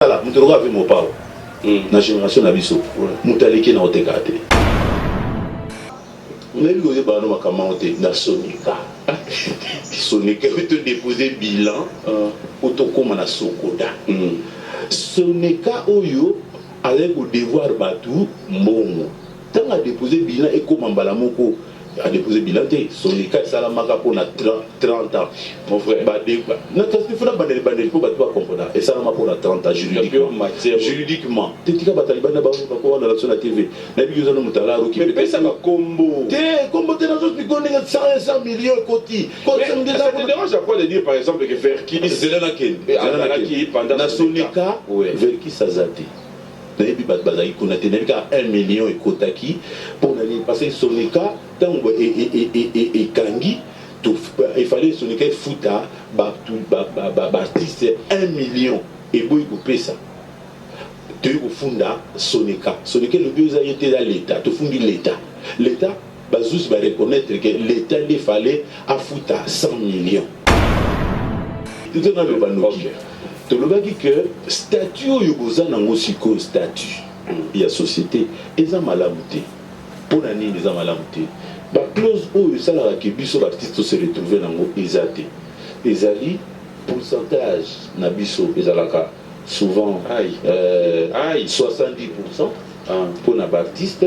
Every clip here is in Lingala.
Voilà, nous devons avec mon père. La génération d'Abisso, nous allons qui n'ont pas été. On a vu que nous avons commenté dans Sonika. Sonika, il faut déposer bilan pour tout comme on a Sokoda. Sonika, Oyo, avec le devoir batou, bon. Tant à déposer bilan et comme en balamoko. A déposé bilan, Sonika Salamaka pour 30 ans. Mon frère, il faut comprendre. Et Salama pour 30 ans juridiquement. Tu dis que Bataliban n'a pas sur la TV. Mais ça va combo. Combo, tu as 100 millions de côtés. Ça te dérange à quoi de dire par exemple que Verki, c'est pendant Sonika, Verki Sazate. On a 1 million et Kotaki pour passer Sonika et Kangi. Il fallait Sonika et Fouta, c'est 1 million et Boy couper ça. Tu es au funda Sonika. Sonika le deux a été dans l'État. Tu fondes l'État. L'État, Bazous va reconnaître que l'État il fallait à Fouta 100 millions. Tu es dans le banoki. Tu as dit que le statut de statut de la société est un malamouté. Pour l'année, il est un malamouté. La clause où il y a artistes se retrouver dans les alliés, pourcentage Nabiso, souvent 70% pour les artistes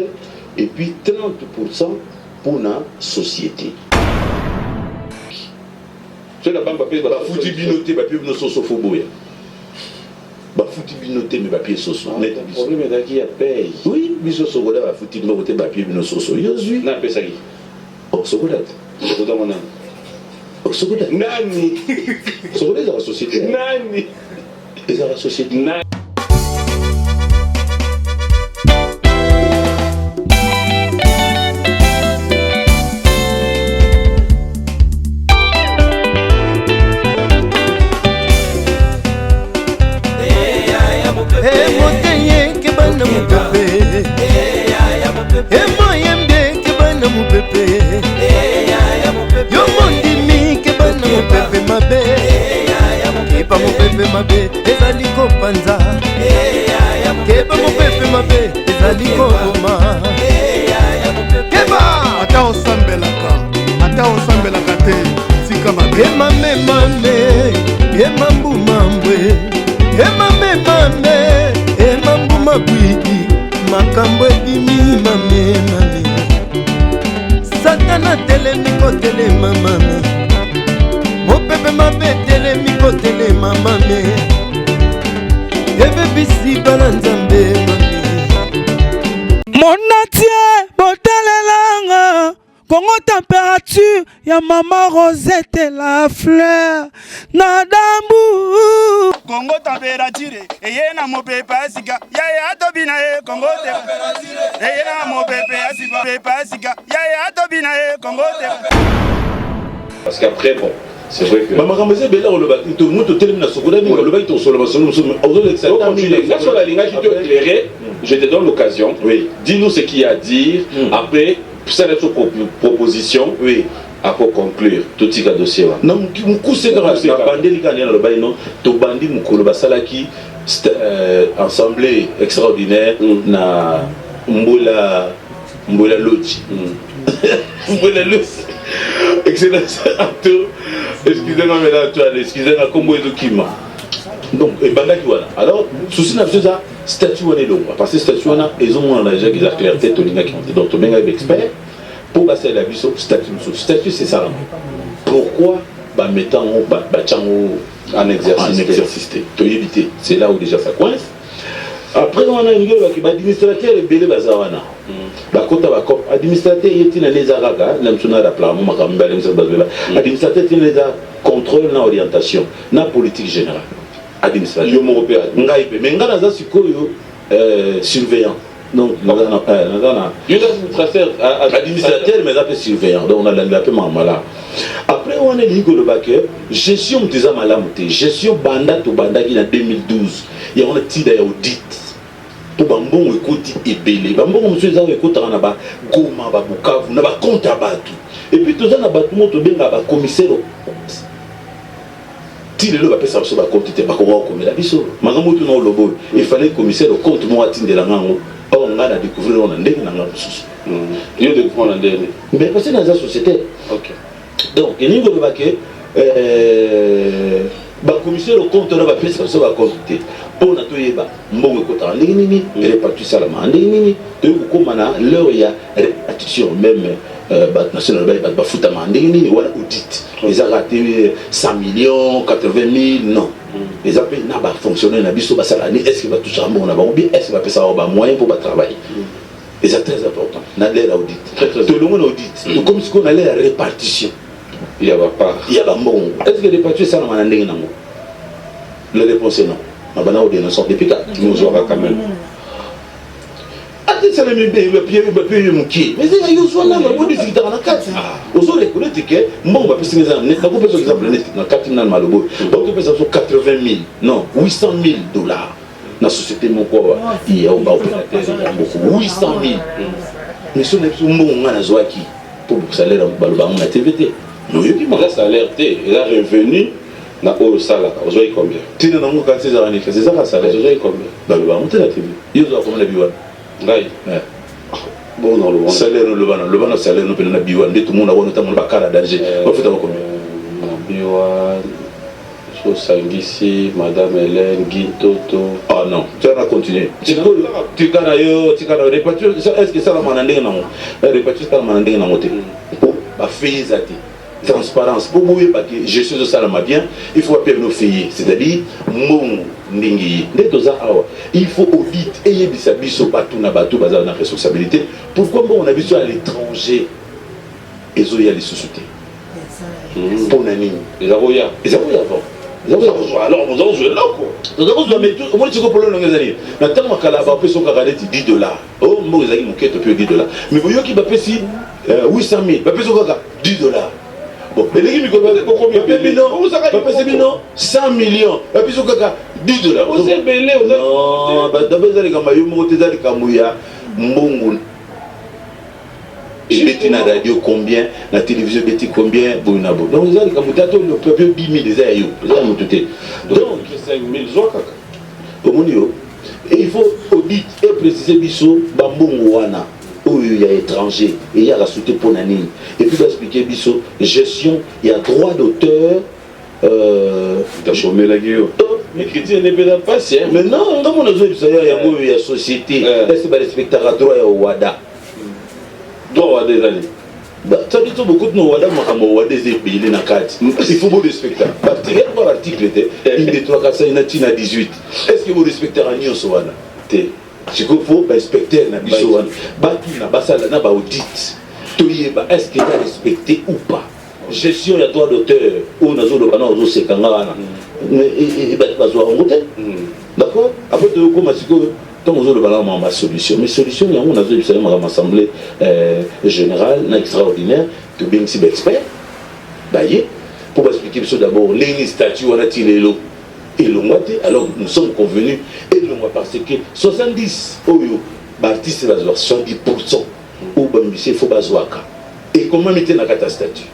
et puis 30% pour la société. C'est la banque papier, la foutu binoté, papier no soso foboya. Ba foutu binoté mais papier soso. Le problème est qu'il y a paye. Oui, biso sogoda ba foutu binoté papier no soso. Yozui. Na pesa qui. Oh sogoda. Sogoda mona. Oh sogoda. Nani. Sogoda dans la société. Nani. Et dans la société. Nani. Ezaliko panza Keba mopepe mabe Ezaliko goma Keba Ata osambelaka te Sika mabe Emame mame Emambu mambwe Emame mame Emambu mabwidi Makambo ebimi mame mame Satana telemiko telema mame Mopepe mabe telemiko telema mame Bisi balanzambe Monatie botalelanga Congo température ya maman Rosette la fleur Nadambu Congo température eye na mopepe asika ya tobina e Congo température eye na mopepe asika ya tobina e Congo parce qu'après bon c'est vrai que maman ramese bela le bâti tout le monde tellement na sokoda ni le bâti sur le je te donne l'occasion. Oui. Dis-nous ce qu'il y a à dire. Après, pour cette proposition, oui. Après conclure tout ce dossier. Non, mon c'est dans la bande dans le bail non. To bandi mukolo basalaki assemblée extraordinaire na Mbola Lodge. Mbola Lodge. Excellence Anto. Excusez-moi mesdames, excusez-moi comment est document. Donc, et bandaki voilà. Alors, souci n'a pas statut on est long. Parce que statut on a ils ont déjà qui la clarté tolinga qui ont donc tout bien expert pour passer la vie sur statut. Statut c'est ça. Pourquoi bah mettant en exercice to éviter. C'est là où déjà ça coince. Après on a une gueule qui administrateur et belé bazawana. Ba kota ba cop administrateur yetina les araga namsuna rappela mo makamba administrateur yetina les contrôle na orientation na politique générale. Administrateur européen mais ngana za sikoyo surveillant donc administrateur mais après surveillant donc on a l'appel mamala après on est ligo le bac gestion des amalamute gestion banda to banda qui en 2012 il y a on a tida ya audit to bambongo ekoti ebele bambongo monsieur za ekota na ba goma ba bukavu na ba compte abatu et puis tout ça na batu moto benga ba commissaire si le va passer sur la quantité par comment on met la biseau makambo tout le lobo il fallait commissaire au compte moi atindela ngango on a découvert on a ndenge na ngango susu yo découvrir na ndenge mais parce que dans la société OK donc il n'y a pas que ba commissaire au compte na ba pesa so ba compte pour na toyeba mbongo ko ta ndenge nini répartir ça la ndenge nini to ko mana leur ya répartition même ba national ba futa ndenge nini wala audit ils ont raté 100 millions 80 000 non les appels n'a pas fonctionné na biso ba salani est-ce que va toucher un bon na ba ou bien est-ce que va pesa ba moyen pour ba travailler et c'est très important na l'air audit tout le monde audit comme ce qu'on a la répartition il y a pas mbongo est-ce que répartition ça na ndenge nango la réponse est non ma bana au sort depuis quand nous aura quand même ça le même bien mon qui mais c'est yo soit là on discute dans la carte on se reconnaît que bon va passer exemple na ko par exemple na 4 000 malobo donc on peut ça 80 000 non 800 000 dollars na société mon quoi il y a un opérateur 800 000 mais ce n'est pas bon ngana zoaki pour salaire baloba na TVT non yo qui m'a salaire T il a revenu na o sala vous voyez combien tina nango ka César ani c'est ça ka salaire vous voyez combien baloba on te la TV yo zo comme la biwa ngai bon dans le salaire le bana salaire no pena biwa ndé tout le monde a wona tamu ba kala danger on fait combien biwa so sangisi madame Hélène Guitoto ah non tu vas continuer tu kana répartir est-ce que ça la manandé nango répartir ça la mandé nango te ba faisati transparence pour vous parce que je suis de ça la bien il faut appeler nos filles c'est-à-dire mon ndingi ndetoza awa il faut audit et yebisa biso partout na bateau bazar na responsabilité pourquoi bon on a besoin à l'étranger et zo ya les sociétés pour nani les avoya avant alors on doit jouer là quoi donc on doit mettre moi tu comprends le ngazali na tellement kala ba peso ka galeti $10 oh mo ezaki moketo pe $10 mais voyez qui ba pesi 800 000 ba peso ka $10 bon mais les gars combien 100 millions et puis $10 vous êtes belé non bah d'abord les gars mayo mo tezali kamuya mbongo et beti na radio combien la télévision beti combien bonabo donc les gars kamutato le peuple 10 000 déjà yo ça mututé donc 5 000 zoka omonio et il faut audit et préciser biso ba mbongo wana il y a étranger et il y a rajouté pour nani et puis expliquer biso gestion il y a droit d'auteur t'as chômé la gueule mais critique n'est pas patient mais non dans mon réseau il y a société est-ce que respecter droit ya wada droit wada des années bah ça dit beaucoup de nos wada makamo wada des pays na carte il faut vous respecter l'article était il est 3 4 5 na 18 est-ce que vous respectez un nyonso wana té ce qu'il faut inspecter na biso wana batu na basala na ba audit toyeba est-ce qu'il est respecté ou pas gestion ya droit d'auteur ou nazo lo bana ozo sekanga wana et ba bazwa ngote d'accord après to ko masiko to ozo lo bana ma solution mais solution ya on nazo bisala ma assemblée générale na extraordinaire to bien si expert baye pour expliquer biso d'abord les statuts wana tilelo et le mois alors nous sommes convenus et le mois parce que 70 oyo l'artiste va avoir 70% ou bambissé faut bazwaka et comment mettre na kata statut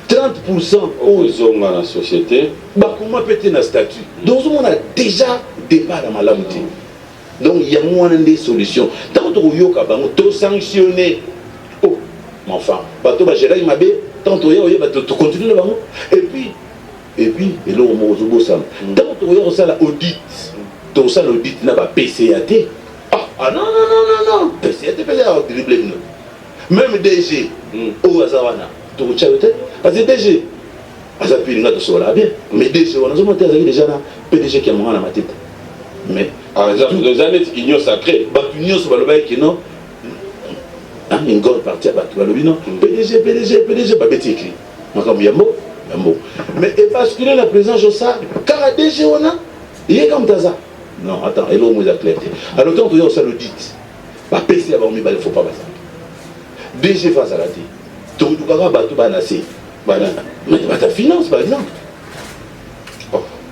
30% aux hommes dans la société bah comment péter na statut donc on a déjà départ dans malamouté donc il y a moins de solutions tant que yoka bango to sanctionner oh mais enfin bato ba gérer mabe tant que yo ba to continuer bango et puis et là on mozobo ça tant que ça la audit tout ça l'audit na ba PCAT ah non PCAT dribble même DG au Azawana to chaote parce que DG azapili nga to sola bien mais DG on a monté déjà na PDG qui a mangé na ma tête mais les années union sacrée ba union so baloba ki non une grande partie ba to balobi non PDG ba beti écrit makambo yambo mais et basculer la présence de ça car à DG on a il est comme ça non attends et l'homme est clair alors quand on ça le dit ba PC avant mais il faut pas ça DG face à la tête tout le monde va tout balancer voilà mais ta finance par exemple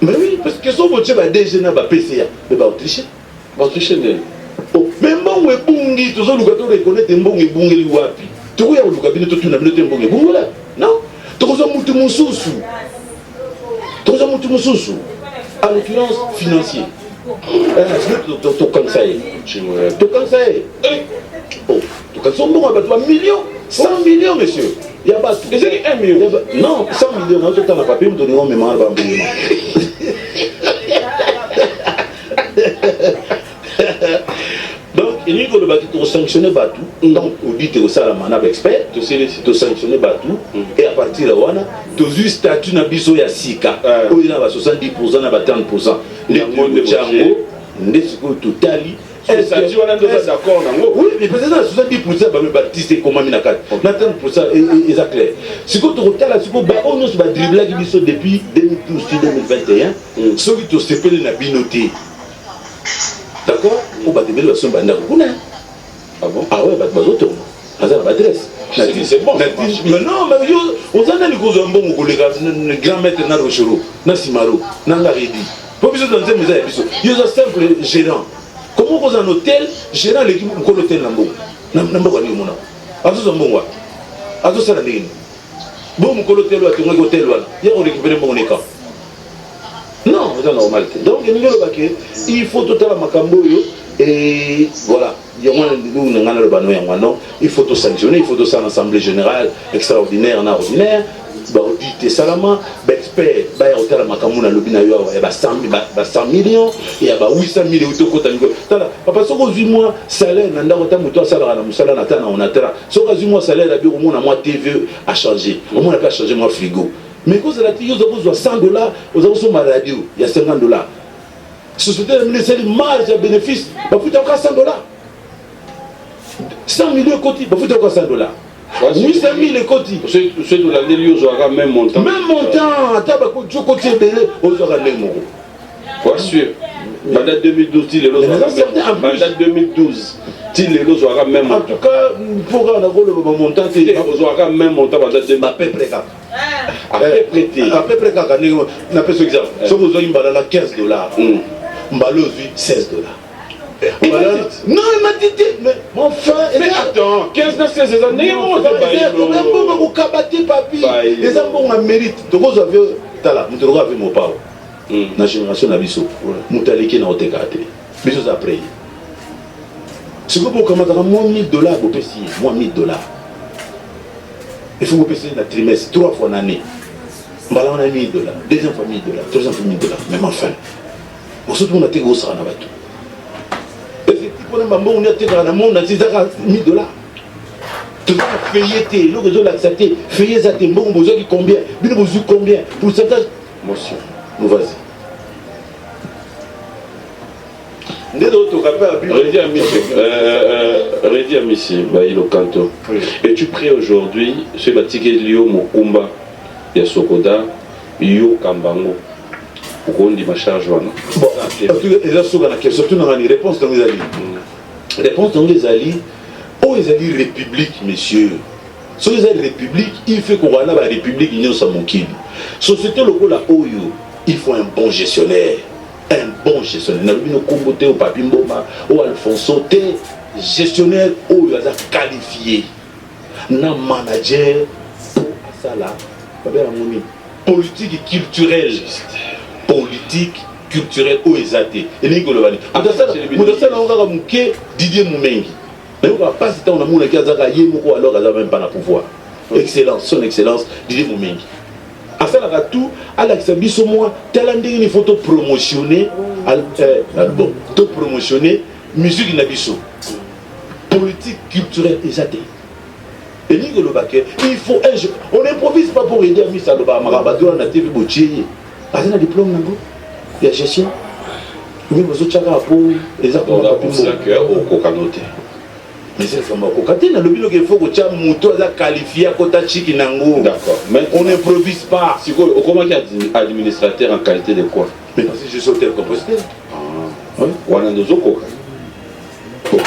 mais oui parce que son vote va DG na ba PC mais ba tricher mais bon we bungi to zo luka to reconnaître mbongi bungi wapi to ya luka bino to tuna bino mbongi bungi là non toza mutu mususu en l'occurrence financier millions, 100 millions, monsieur. Il y a pas 1 million. Non, 100 millions, tout le temps, papier, me donner un mémoire. Donc, il y a des sanctionner Batou. Donc, on dit que ça, la manab expert, tu sanctionner Batou. Et à partir de là, tu as eu statut dans biso ya Sika. Où il y a 70%, na 30%. Les mots de Django, Nesiko Totali. Est-ce que tu es d'accord? Oui, mais peut-être 70% va me baptiser comme Aminaka. 30% est clair. Si tu regardes là, on a dribblé depuis 2012-2021. Ceux qui ont séparé la binoté. D'accord? On va te mettre la somme à Nagouna. Ah bon? Ah ouais, bah tu vas autour. Ah ça, l'adresse. C'est bon. Mais non, mais on s'en a les causes en bon, le grand maître n'a pas choro, n'a simaro, n'a pas rédi. Pour que vous dans ces maisons, il y a un simple gérant. Comment vous en hôtel, gérant l'équipe pour l'hôtel Nambo? Nambo quoi ni mon nom? Azo Zambo quoi? Azo Saladin. Bon, mon hôtel là, tu m'as hôtel là. Il y a on récupère mon écart. Non, c'est normal. Donc il faut tout à la macambo et voilà. Il faut tout sanctionner, il faut tout ça en assemblée générale extraordinaire, en ordinaire. Dit Salama, expert, hôtel à Macambo dans le binayo, il y a 100 millions, il y a 800 millions de côté. Papa, si vous avez moi salaire, on a si vous avez moi salaire, au moins moi TV a changé, au moins on a changé mon frigo. Mais quand vous avez besoin de 100 $, vous avez ma radio, il y a 50 $. Société c'est une marge de bénéfice, vous avez encore 100 $. 100 millions de côtés, vous avez encore 100 $. 800 000 côtés. Ceux de l'année, ils auront même montant. Même montant, tu as côté belé, vous aurez les mots. Bien sûr. Pendant 2012, il est 2012. Les aura même en tout cas, pour avoir le montant, ils aura même montant pendant 2012. Après près, on appelle ce exemple. Si vous avez 15 $, Mbalo 16 $. Non, il m'a dit, mais enfin, mais attends, 15 ans, 16 années, on va les ambons en mérite. Donc vous avez, vous avez mon père. La génération Nabiso, Moutaliki n'a pas été. Mais je vous après. Si vous avez moins $1 000, vous payez moins $1 000. Il faut vous payer un trimestre, 3 fois l'année. On a $1 000, deuxième fois $1 000, troisième fois $1 000. Même enfin. On se trouve à Tego Sarana Batou. On a été dans le monde, on a dit $1 000. Tu vas payer, le réseau l'a accepté, payer ça, t'es bon, vous avez combien? Vous avez combien? Pour ça, monsieur, nous vas-y. Redi Amissi, Baïlo Kanto. Es-tu prêt aujourd'hui, ce bâtiment Lio Mokumba, Yasokoda, Yo Kambango? Pourquoi on dit ma charge? Bon, surtout dans les réponses dans les alliés. Réponse dans les alliés, oh les alliés république, messieurs. Sur les alliés république, il faut qu'on ait la république, il y a un monquille. Société locale, il faut un bon gestionnaire. Un bon gestionnaire. Nous avons au Papi Mboma, au Alfonso, gestionnaire, il va être qualifié. Un manager pour ça là, politique et culturelle. Politique, culturelle, ou exaté. Et nous avons Didier Moumengi. Mais on ne va pas si on a mon alors elle n'a même pas le pouvoir. Excellence, son excellence, Didier Moumengi. À ça, là, tout, à l'exabice au moins, tel il faut promotionner, promotionner, musique nabiso. Politique, culturelle, exaté. Et nous avons il faut un jeu. On n'improvise pas pour aider à Missa Loba, Marabadou, on a TV Boutier. Pas un diplôme, il y a gestion. Mais vous avez les accords de 5 heures au Kokanoté. Mais c'est vraiment Kokanoté. Dans le bureau, il faut que tu aies un mouton qualifié à côté Chiki Nango. D'accord. Mais on n'improvise pas. Comment il y a administrateur en qualité de quoi? Mais parce que je suis hôtel compositeur. Oui. On a nos ocos. Il y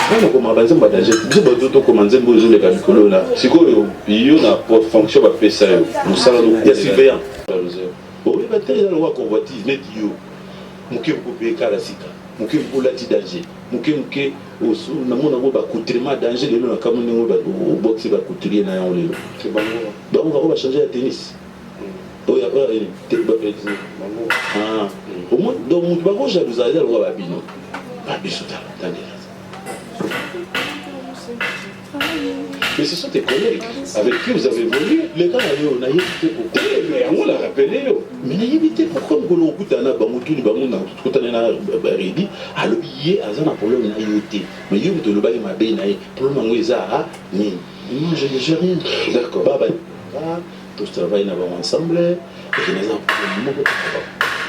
a une fonction de PSA. Il y a surveillant. Oui, mais très bien, on va convoiter. Mais Dieu. Mouké Mouké Karasika, Mouké Boulati danger, Mouké Mouké au sous, Namon va coutrer ma danger, les gens comme nous au boxe va coutrer na on les. C'est bon. Donc on va changer la tennis. Au moins, donc, nous avons jalousé le roi Babino. Babino, mais ce sont tes collègues avec qui vous avez évolué. Les gars, on a évité pourquoi. Mais on l'a rappelé. Mais on a évité pourquoi nous avons dit que nous avons dit que nous avons dit alors il y a un problème na yoté. Mais il y a un problème na bé na problème où ça ni moi je rien. D'accord. Baba tout travail na ensemble et que nous avons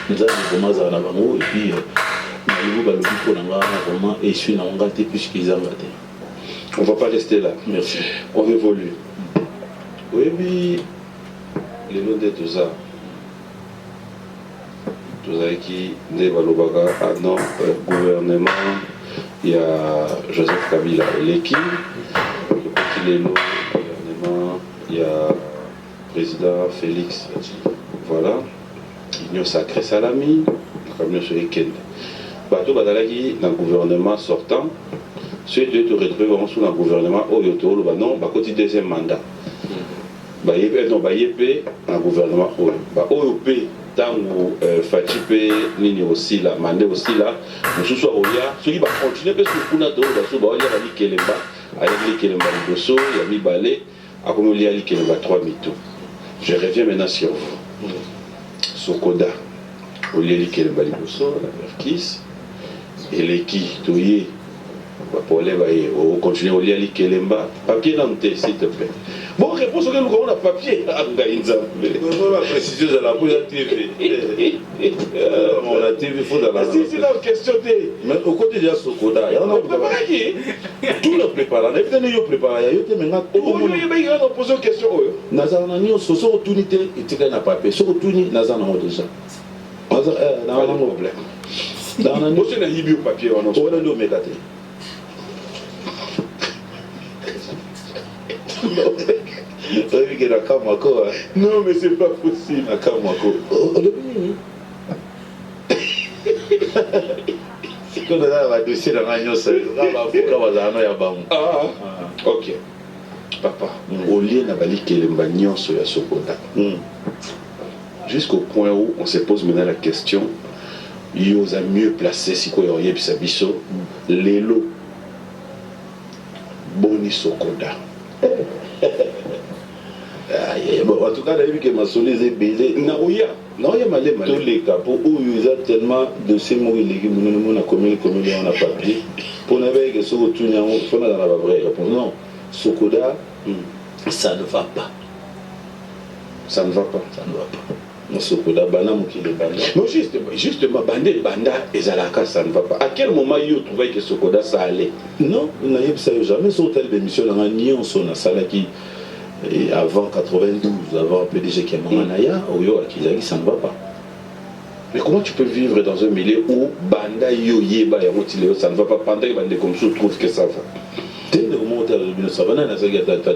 nous avons commencé à avoir et puis nous avons dit qu'on a vraiment et je suis na ngate puisqu'ils ont gâté. On ne va pas rester là. Merci. On évolue. Oui, mais les noms de tout ça qui ne valent pas non gouvernement, il y a Joseph Kabila l'équipe, le gouvernement, il y a président Félix, voilà, l'Union Sacrée Salami, comme sur les Kenda. Bateau Badalagi dans le gouvernement sortant. Ceux qui te retrouvent sous le gouvernement, non, côté deuxième mandat. Non, dans le gouvernement, OEP, tant que Fatipé, Nini aussi là, Mandé aussi là, nous sommes ceux qui vont continuer parce que nous avons dit qu'il y a Liboso, il y a Mibalé, à comme il y a 3 mythos. Je reviens maintenant sur vous. Sokoda, il y a Liboso, la Merkis, et les qui, pour aller continuer au lien Kelemba, papier dans le thé, s'il te plaît. Bon, réponse que nous avons le papier. La précision de la TV. La TV, il faut dans la. Si, c'est la question. Mais au côté de la Sokoda, il y a un préparé. Tout le préparé. Il y a un préparé. Il y a un préparé. Il y a une posé une question. Nazarana, il y a une opportunité. Il y a un papier. Sur opportunité, Nazarana déjà. Nazarana, pas de problème. Dans la nuit, il y a un papier. On a le mégaté. Non, mais c'est pas possible. Ok. Papa, au lieu de jusqu'au point où on se pose maintenant la question, il y a mieux placé si quoi y a biso, Lelo Boni Sokoda. En tout cas, il y a vu que ma solise est baisée. Non, il y a malé. Tous les capos où il y a tellement de ces mots illégaux, nous avons commis on a papier. Pour ne pas que ce soit tout le monde, il faut la vraie réponse. Non, Sokoda, ça ne va pas. Ça ne va pas. Ça ne va pas. Sokoda, Banam qui est Banda. Non, justement, Bandé, Banda et Zalaka, ça ne va pas. À quel moment il trouvait que Sokoda, ça allait? Non, il n'a jamais sur telle émission, on a ni on son Salaki. Et avant 92, avant PDG qui est Manaya, ça ne va pas. Mais comment tu peux vivre dans un milieu où Banda Yoyeba et Rotileo, ça ne va pas pendant que Bandé comme ça trouve que ça va? Dès le moment où tu as 1900, tu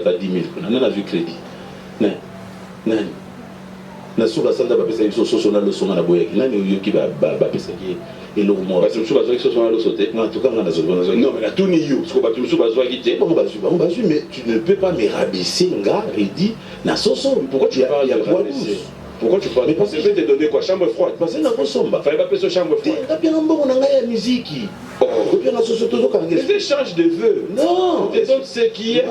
as 10 000, tu as vu crédit. Non. Na suka sanda ba pesa iso soso na loso na boya nani uyo ki ba pesa ki elo mo ba tumsu ba zo soso na loso te na tuka na zo non mais la tuni yo parce que ba tumsu ba zo ki te bon ba mais tu ne peux pas me rabaisser nga Redi na soso. Pourquoi tu parles de rabaisser? Pourquoi tu parles? Mais parce que je vais te donner quoi? Chambre froide. Parce que na kosomba fallait pas payer chambre froide. T'as bien mbongo na nga ya musique. C'est échange de vœux. Non. Et donc ce qui est.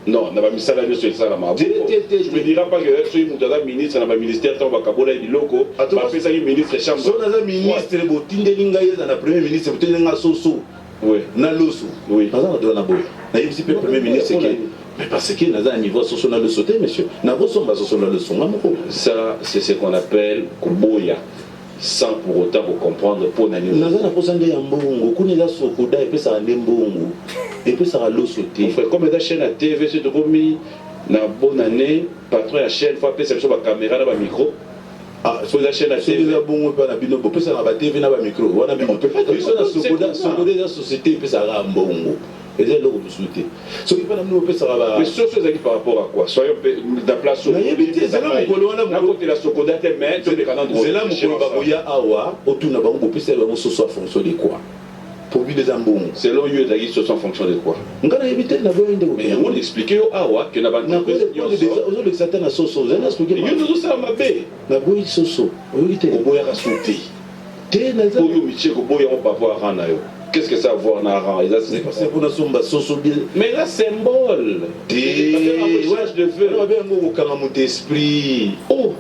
Non, on n'a pas mis ça là sur ça là. Tu me diras pas que si tu as un ministre, on a un ministère, tu vas caboler du loco. Tu vas faire ça un ministre chambre. Si on a un ministre, le Tindelinga est dans le premier ministre, tu es dans soso. Oui. Na loso. Oui. Dans la na boya. Na yebisi pe premier ministre qui. Mais parce que dans un niveau soso na le sauter monsieur. Na bosomba soso na le son. Ça c'est ce qu'on appelle kuboya. Sans pour autant vous comprendre pour Naza na posande ya mbongo kuni la Sokoda et puis ça ande mbongo et puis ça va l'eau sauter. Frère comme la chaîne à TV c'est de commis na bonne année patron la chaîne fois passer sur la caméra na ba micro. Ah, sur la chaîne à TV la bongo pas na bino pour ça na ba TV na ba micro. Wana bino peut pas dire ça na Sokoda la société et puis ça va mbongo. Et c'est là où vous souhaitez. Ce qui pas nous peut ça va. Mais ce qui par rapport à quoi? Soyons dans place sur. C'est là où on a côté la Sokoda te met c'est là où on va awa autour na bango peut ça va soit fonctionner quoi. produit des ambons. Selon eux, les sont en fonction de quoi? On a évité de voir une mais on expliqué au Awa que n'a pas de choses. Certains soso. Ils ont expliqué. Ils ont ça ma bé. La boy soso. Oui, t'es. Au boya sauté. T'es na. Pour nous, Michel, au boya on va voir rana yo. Qu'est-ce que ça va voir na ran? C'est pour la somba soso bien. Mais là symbole. T'es. Ouais, de feu. On a bien un mot comme un esprit. Oh.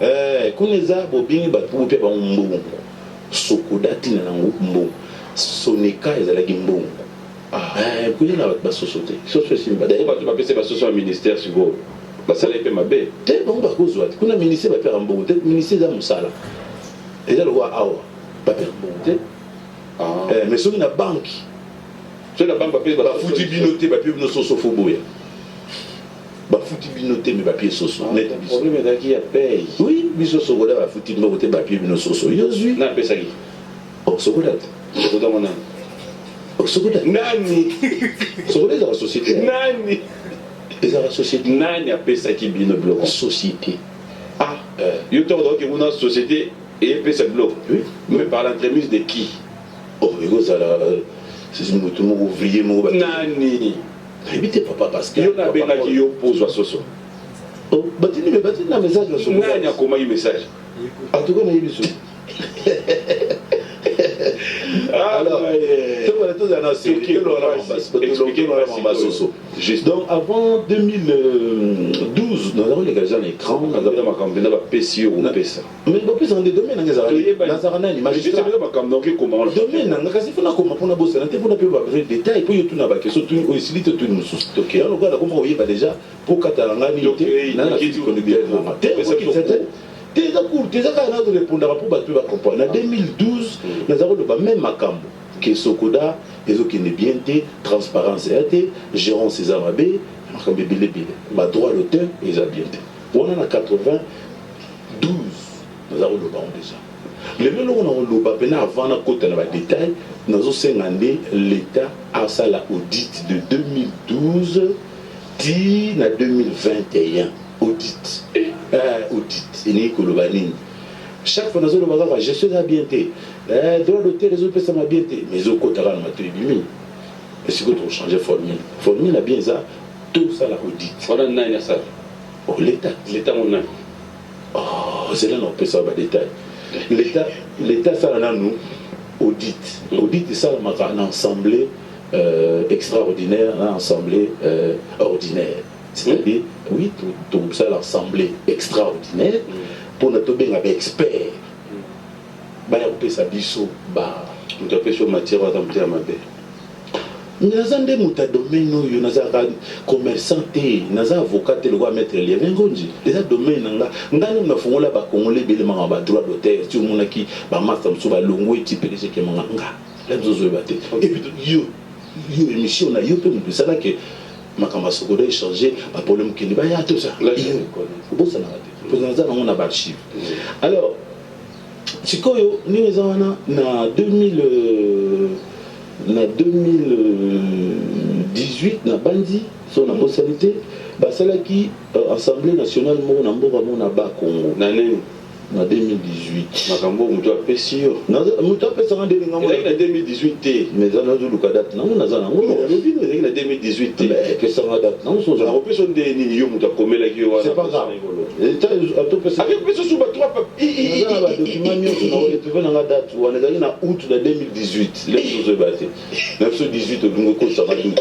Quand les arbres bien battent pour faire un mbongo. Sokodati na mbongo. Sonika ezalaki mbongo. Kuya na basosote soso simba d'ailleurs tu m'appelles c'est basoso au ministère sigo basala pe mabe te bango bakozwa kuna ministère bapera mbongo te ministère za musala eza lokwa awa bapera mbongo te mais soki na banque bafuti bino te bapie bino soso fo boya bafuti bino te me bapie soso problème ezalaki ya paye oui biso sokola bafuti mbongo te bapie bino soso yozwi na pesaki sokola te sokola mona sokola nani sokola za société nani eza société nani apesaki bino bloc société yo to donc une société et pesa bloc oui mais par l'entremise de qui ekozala c'est mutu moko ouvrier moko nani ebite papa parce que yo nabengaki yo pozwa soso batini na message na soso nani akomaki message en tout cas nayebi so alors donc avant 2012 nous avons les gars en écran mais en des domaines magistrat domaine détail pour tout na question tout aussi tout nous stocker alors comment on déjà pour katalangani déjà cool déjà quand on répondra pour battre va comprendre en 2012 nous avons le même makambo que Sokoda ezokende bien té transparence été gérant César Mabé makambo bilé ba droit d'auteur et ça bien té on en a 92 nous avons le bon déjà les mêmes on a le ba pena avant na côté na ba détail nous avons 50 l'état a ça la audit de 2012 dit na 2021 audit audit et Nicolobani chaque fois nous avons la gestion de la bienté droit d'auteur les autres ça m'a bienté mais au côté là maté bimi et c'est que on changer formule la bien ça tout ça la audit on a nani ça l'état on a c'est là on peut ça ba détail l'état ça là nous audit ça la assemblée extraordinaire une assemblée ordinaire c'est-à-dire oui tout ça l'assemblée extraordinaire pour notre bien avec expert bah on peut ça biso bah on peut sur matière à température mabe naza nde muta domaine oyo naza commerçant te naza avocat te le mettre les vengonji déjà domaine nga ngani mnafongola ba congolais bele manga ba droit d'auteur tu mona ki ba master mso ba longo etipele ce que manga nga la zozo bate et puis yo émission na yo pe mu ça là que makamba sokoda échanger ba problème que ba ya tout ça là bon ça na te naza na ngona ba archive alors sikoyo ni wana na 2018 na bandi son ambosalité basalaki assemblée nationale mo na mboka mo na ba Congo na nini na 2018 makambo mutu apesi yo mutu apesa nga ndenge ngambo na 2018 te mais za nazo luka date nango naza nango lobi no na 2018 te mais que ça date nango so na opeso ndeni yo mutu akomelaki yo wana c'est pas grave avec peso suba trois na ba document nyonso na ole tuve nanga date wana ezali na août na 2018 le so bate 918 odungo ko ça va août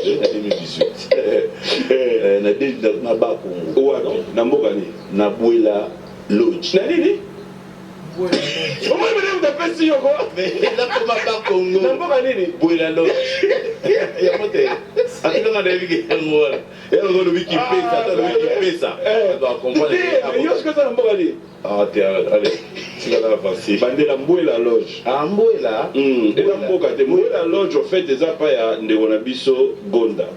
na 2018 na ba Congo wapi na mboka ni na Bwela Lodge na nini au moins madame d'apesi yo quoi mais là pour ma ba Congo na mboka nini Bwela Lodge ya mote akilonga na biki ngora ya ngolo biki pesa ta biki pesa va comprendre yo ce que ça na mboka ni allez c'est la facile bandela Bwela Lodge Bwela eza mboka te Bwela Lodge au fait eza pa ya ndeko na biso Gonda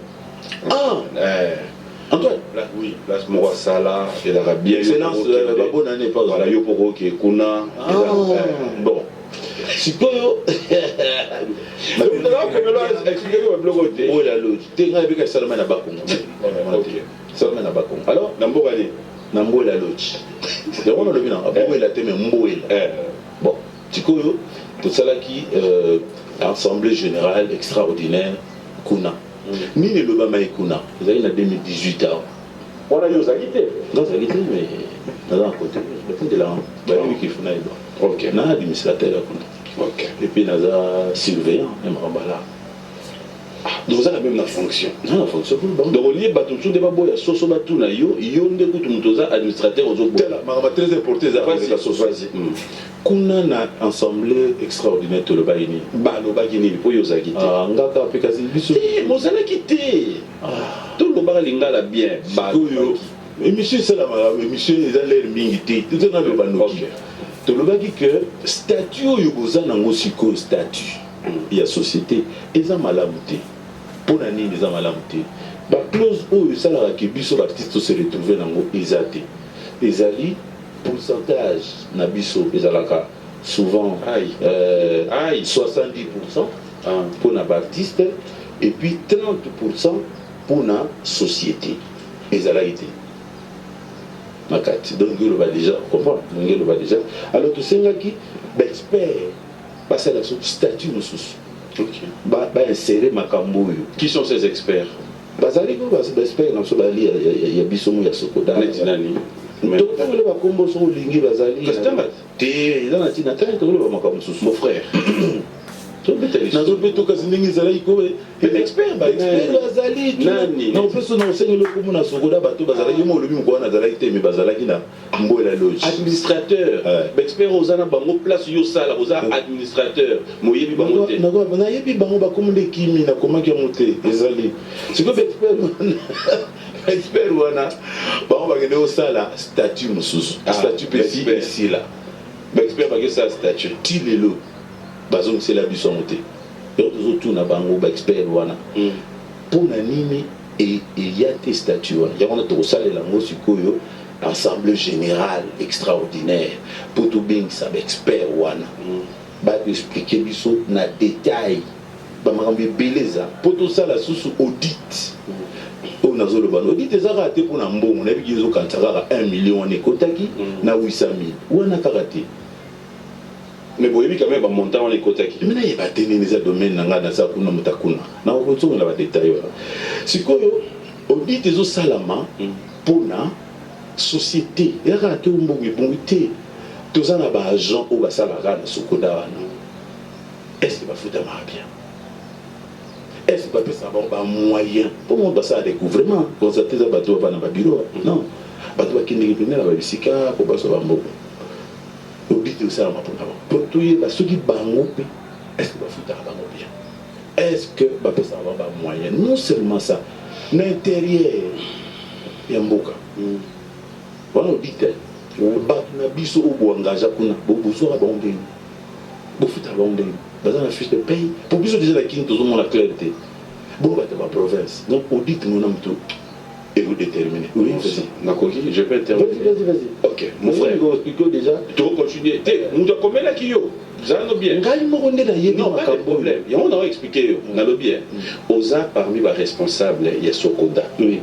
Antoine là oui place moko sala et la bien excellence la bonne année pas voilà yo poko ke kuna bon sikoyo donc là comme là expliquer le bloc te Bwela Lodge tenga bika salama na bakongo salama na bakongo alors na mboka ni na Bwela Lodge donc on a le bien Bwela te mais Bwela bon sikoyo tout ça là qui assemblée générale extraordinaire kuna nini lobama kuna ezali na 2018 ans wana yo ozalite nazali te mais naza na côté bafundela bayebi kifuna eba ok na administrateur ya kuna ok et puis naza surveillant ya makambala donc oza na même na fonction na na fonction donc olie bato mosusu nde baboya soso batuna yo nde kutu moto oza administrateur tela makambo très important eza soso kuna na assemblée extraordinaire tolobaki nini balobaki nini mpo yo ozalaki te ngaka mpe kasi biso mozalaki te tolobaka lingala bien oyo émission esalamaka émission eza lere mingi te tozana loba noki tolobaki ke statut oyo boza nango sikoyo statut ya société eza malamu te mpona nini eza malamu te baclose oyo esalaka ke biso baartiste tose retrouve nango eza te ezali pourcentage na biso ezalaka souvent 70% mpona baartiste et puis 30% mpona société ezalaki te makati donc eloba déjà comprendre donc eloba déjà alors tosengaki baexpert basala so statut mosusu bainsere makambo oyo qui sont ces experts bazali ko baexpert na biso bali ya biso mo ya sokoda neti nani tokotangole bakombo so olingi bazali te eza na ntina tani tokoloba makambo mosusu mon frère nazope to kasi ndenge ezalaki ko baexpert bazali na opeso na osengeli okomo na sokoda bato bazalaki yo mo olobi moko wana azalaki te me bazalaki na mbola loge administrateur baexpert oza na bango place yo osala oza administrateur moyebi bango te nayebi bango bakomo nde kimi nakomaki yango te ezali sikoyo baexpert wana bango bakende osala statut mosusu statut mpe esila baexpert baki osala statut ti lelo bazongisela biso yango te yo tozotuna bango baexpert wana mpona nini eya te statut wana yango wana tokosalela yango sikoyo assemblée générale extraordinaire mpo tobengisa baexpert wana bakoexplike biso na détail bamakambo ebele eza mpo tosala susu audit oyo nazoloba na audit eza kaka te mpona mbongo nayebiki ezokanisa kaka 1 million wana ekotaki na 800 000 wana kaka te mais boyebi quand même bamontant wana ekotaki mina yeba te nini eza domaine na ngai naza kuna moto akuna na okozongela badetail wana sikoyo audit ezosalama mpona société eyaka kaka te mbongo ebongi te toza na baagent oyo basalaka na sokoda wana estce bafutamaka bien estce bapesaka bango bamoyen mpo mo basala découvrement constate eza bato bapana babiro non bato bakendeki pene na babisika mpo baswa bambongo audit osalama mpona bango mpo toyeba soki bango mpe estce bafutaka bango bien est-ce que bapesaka bango bamoyen non seulement ça na intérieur ya mboka wana audite bato na biso oyo boengagea kuna bozwaka bango ndenge bofutaka bango ndenge baza na fiche de paye mpo biso déjà na kini tozomona clair te bongo bato ba province donc audit mona moto evodétermine oui nakoki je peux intervenir vas-y ok mon frère déjà tokocontinue te moto akomelaki yo zalano bien ngai moko nde nayebi non pas de problème yango nao expliqué yo nalobi bien oza parmi baresponsable ya sokoda oui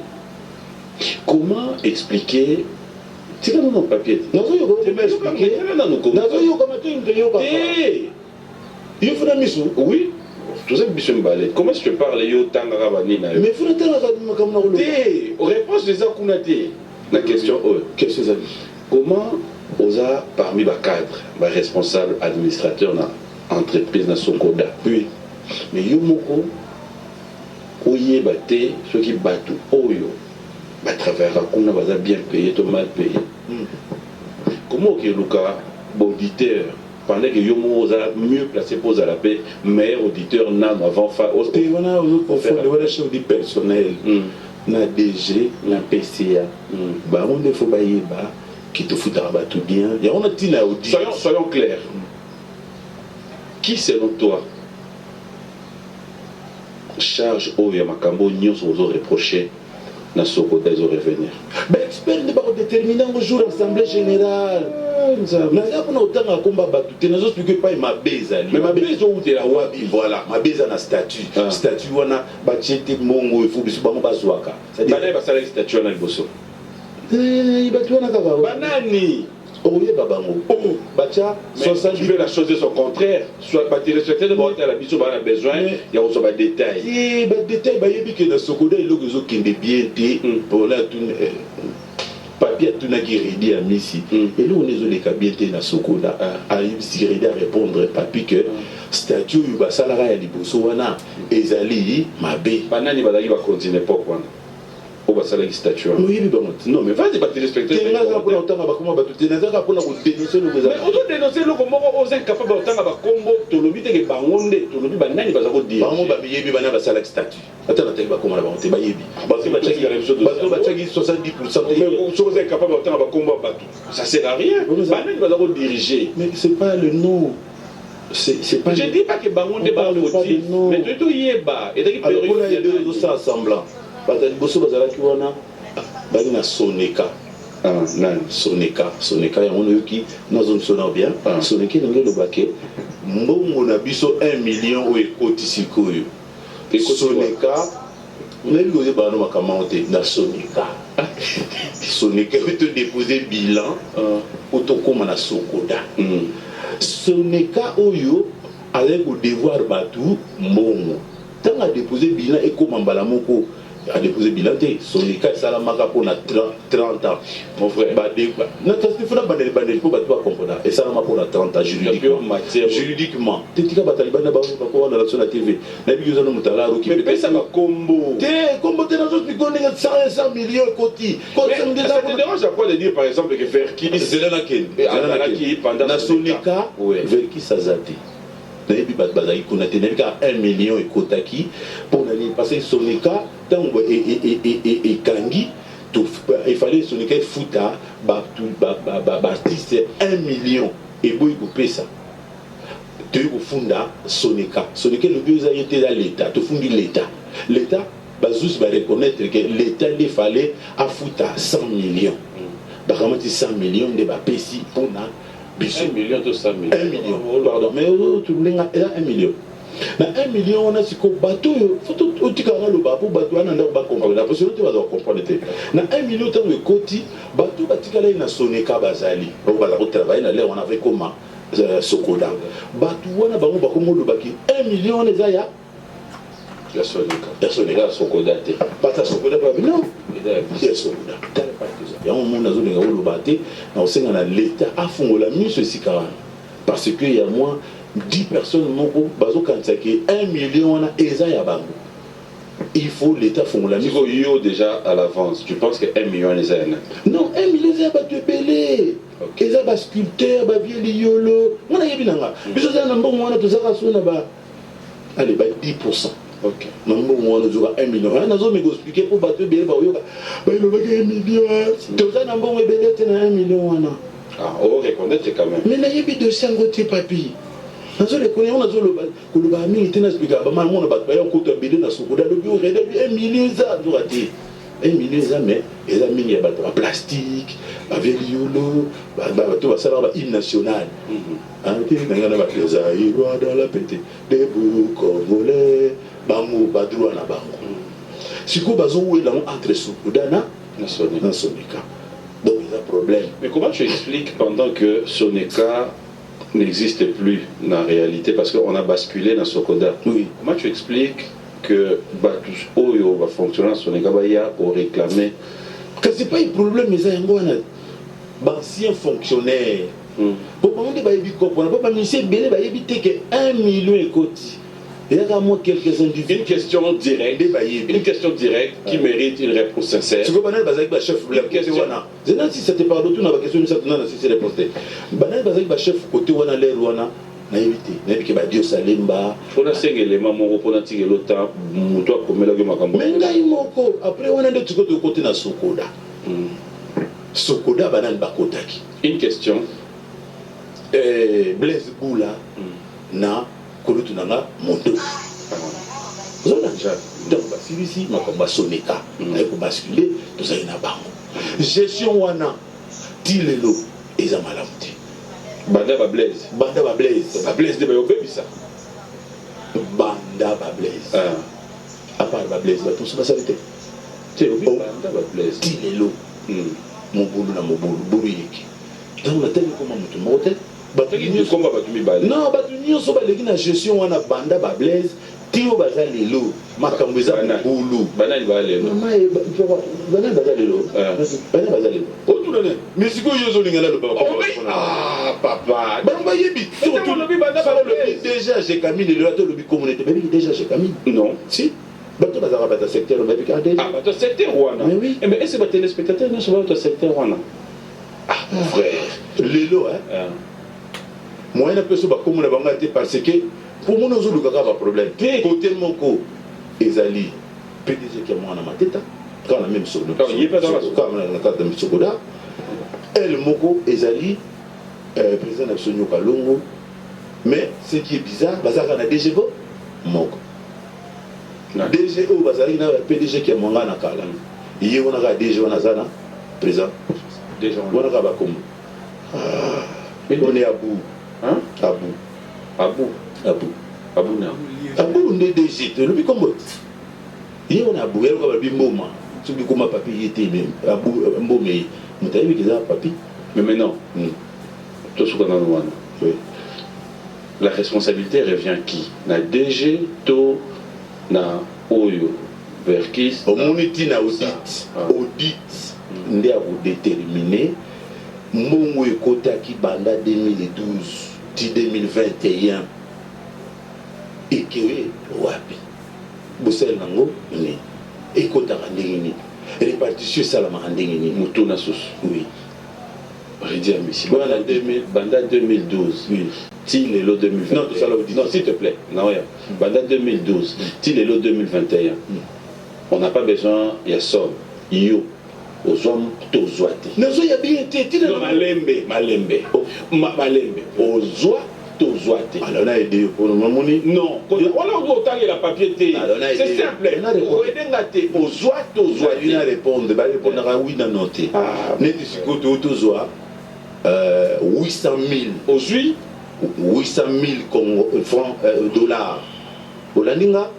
comment expliquer tika nono papier nazoyokama te ntoyoka yo funa miso oui toza biso mibale comment si tu parles yo tangaka banini na yo mais funa tangaka makambo na koloba te réponse eza kuna te na question oyo question ezali comment oza parmi bacadre baresponsable administrateur na entreprise na sokoda oui mais yo moko oyeba te soki bato oyo batravaillera kuna baza bien payé to mal payé comment okeluka baauditeur pendant que yo moko oza mieux placé mpo ozala mpe meilleur auditeur nano avant te wana ozoconfonde wana chef du personnel na DG na PCA bango nde fo bayeba ki tofutaka bato bien yango na ntina ya audit soyons clairs qui selon toi charge oyo ya makambo nyonso ozoreproche na sokoda ezorevenir baexpert nde bakodétermine yango jour assemblée générale naza mpona kotanga akomba bato te nazoexplike epai mabe ezali mais mabe ezoutela wapi voilà mabe eza na statut statut wana batie te mbongo efo biso bango bazwaka banani basalaki statut wana liboso bato wana kaka banani oye babango bacha tu veux la chose de son contraire soit pas téléspectateur de monter à la mission a besoin il y a aussi des détails et ba détail ba yebi que na sokoda il logo zo kende bien té pour la tout papier tout na qui redi à misi et là on est les bien té na sokoda a yebisi redi à répondre papier que statut yu ba salara ya liboso wana ezali mabe banani bazaki ba continuer pop wana au bas la statue non mais vas-y pas téléspectateur mais on dénoncer le comment aux incapables autant à combo tolobi te bangonde tolobi banani baza ko dire bango ba yebi bana ba sala statue attends na tellement comment la bango te ba yebi parce que ba chaki ba chaki 70% mais aux incapables autant à combo batu ça sert à rien banani baza ko diriger mais c'est pas le nom c'est pas je dis pas que bangonde ba motif mais tu yeba et donc période de ça semblant batali boso bazalaki wana bali na Soneka Soneka ya mono yoki na zone sona bien Soneka ndenge lobake mbongo na biso 1 million o ekoti sikoyo Soneka neli goze bano makamante na Soneka te déposer bilan otokoma na Sokoda Soneka oyo avec le devoir batu mbongo tanga déposer bilan ekoma mbala moko a déposé bilan de Soneka salamaka pour 30 ans mon frère badeba na kasi fona bandel pour batwa comprendre et salama pour 30 ans juridiquement tetika batalibana ba ko na la TV na biyo zo mutala ro ki pesa ba combo te na zo bigone 100 millions koti ça te dérange à quoi de dire par exemple que faire qui Zelena Ken pendant na Soneka vers qui Sazati nayebi bato bazali kuna te nayebi kaka 1 million ekotaki mpo nani parce que Soneka ntango ekangi il fallait Soneka efuta baartiste 1 million eboyi kopesa toyi kofunda Soneka elobi eza ye te eza l'état tofundi l'état bazusi bareconnaître que l'état nde fallait afuta 100 millions bakamati 100 millions nde bapesi mpona 1 million to 100 millions 1 million pardon mais tu l'as 1 million na 1 million on a si ko bateau faut otikanga lo bapo bateau ana ndako ba comprendre parce que tu vas comprendre na 1 million tant que koti bateau batikala na Soneka bazali on va la travailler na l'air on avait comment Sokoda bateau wana bango bakongo lo baki 1 million on les aya ya Soneka Sokoda te pas Sokoda pas non ya Sokoda ya on mona zo nga lo baté na osenga na l'état afungola miso sikara parce que il y a moins 10 personnes moko bazo kansaki 1 million na eza ya bango il faut l'état fungola miso yo déjà à l'avance tu penses que 1 million les aina non 1 million za ba tepelé eza ba sculpteur ba vieux yolo mona yebinanga biso za na mbongo wana tozaka sona ba allez ba 10%. Ok. Mambo mwana zuka 1 million. Na zo me expliquer pour bateau bien ba yoka. Ba il va 1 million. Toza na mbongo ebele te na 1 million wana. Ah, on reconnaît quand même. Mais na yebi de sango te papi. Na zo le connaît on a zo le ko le ba mingi te na expliquer ba man mona ba ya ko to bele na Sokoda le bio rede 1 million za zo ati. 1 million za mais eza mingi ya bateau plastique, ba véliolo, ba bateau ba sala ba hymne national. Dans la pété debout congolais bango badroit na bango siko bazo wela entre Sokoda na Soneka donc il y a un problème. Mais comment tu expliques pendant que Soneka n'existe plus dans la réalité parce qu'on a basculé dans Sokoda? Oui. Comment tu expliques que Batus Oyo va fonctionner Soneka Baya pour réclamer? Parce que c'est pas un problème mais ça ngona ancien fonctionnaire. Pour moi, que 1 million et côté. Il y a moi quelques individus. Une question directe qui mérite une réponse sincère. Tu comprends le chef la question wana. Je ne sais si c'était par d'autres na question ça na si c'est réponse. Banal bazaki chef côté wana l'air wana na éviter. Na que ba Dio Salemba. On a 5 éléments mon repona tigé l'autre muto akomela ke makambo. Menga imoko après wana nde tuko côté na Sokoda. Sokoda banal bakotaki. Une question Blaise Boula na kolutu nanga mondo zona donc basibisi makomba Soneka na ko basculer tozali na bango gestion wana tilelo eza malamuti banda ba Blaise de ba yobebisa banda ba Blaise à part ba Blaise ba tous basalite te banda ba Blaise tilelo mobulu na mobulu buru yeki donc natali koma moto moko te non bato nyonso baleki na gestion wana banda bablaise tio baza lelo makambo eza bulu banani baza lelo banani baza lelo banani baza lelo otulane mais sikoyo yo ozolingana papa bango bayebi déjà j'ai camine lelo atolobi communauté babiki déjà j'ai camine non si bato bazaka bata secteur babiki bato secteur wana mais est-ce que batelespectateur nyonso bato secteur wana mon frère lelo moyen na peso bakomona bango te parce que pour moi nous avons un problème côté moko ezali PDG qui est moi na mateta quand la même chose quand il est pas dans la carte de Mitsukoda elle moko ezali président national Kalongo mais ce qui est bizarre bazaka na DG moko DG o bazali na PDG qui est moi na kala il on a DG on a zana président DG on a ba comme on est à bout hein Abu ne DG te lobi kombo ye on a boué ko ba bimboma tu bi koma papier était même Abu mbomé mutayi ki za papier mais maintenant tout ce qu'on a nous oui la responsabilité revient qui na DG to na oyo verkis au moniti na audit ndé a déterminer mbongo ekotaki banda 2012 2021 et que wapi bosel nango ni ekotaka ndenge nini répartition salama ndenge nini mutuna sus oui Ridi Amissi banda 2012 oui ti lelo 2021 non tout ça là non s'il te plaît non ya banda 2012 ti lelo 2021 on n'a pas besoin ya somme yo aux hommes tozoati nazo ya bien te ti na malembe malembe ozwa tozoati alors na aidé pour le moment non voilà on doit la papier té c'est simple oedenga te ozwa tozoati il a répondre ba répondre à oui dans noté neti sikoto tozwa 800 000 ozwi 800 000 francs dollars olaninga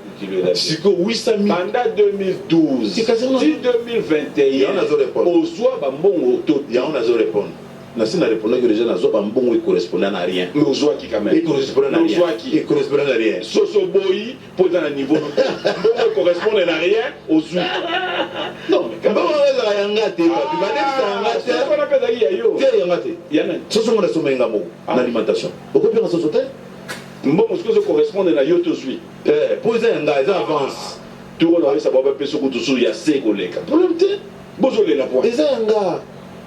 siko 800 000 pendant 2012 si 2021 ozwa bambongo to ya on a répondre na sina répondre que déjà nazo bambongo correspondant à rien mais ozwa qui quand même correspondant à rien correspondant à rien soso boyi pour dans le niveau bongo correspondant à rien ozwi non mais quand même yanga te papi madame c'est qu'on appelle ça yo yanga te yana soso ngona somenga mo en alimentation okopi na soso te mbongo ce que correspond à yo tozwi poser yanga eza avance tout on a ça va pas soko tusu ya seko leka problème te bozole la point eza yanga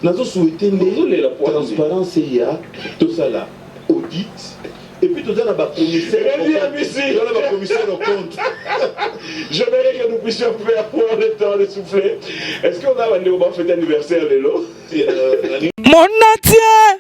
nazo souhaiter la transparence ya tout ça là audit et puis tout ça là ba commissaire au compte j'aimerais que nous puissions faire pour le temps de souffler est-ce qu'on a un va fêter anniversaire lelo mon natie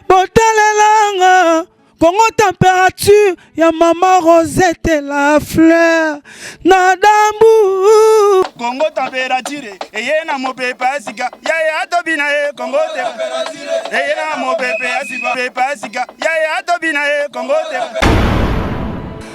botalelanga Congo température ya maman Rosette la fleur na dambu Congo température eye na mopepa sika ya tobina e Congo température eye na mopepa sika ya tobina e Congo température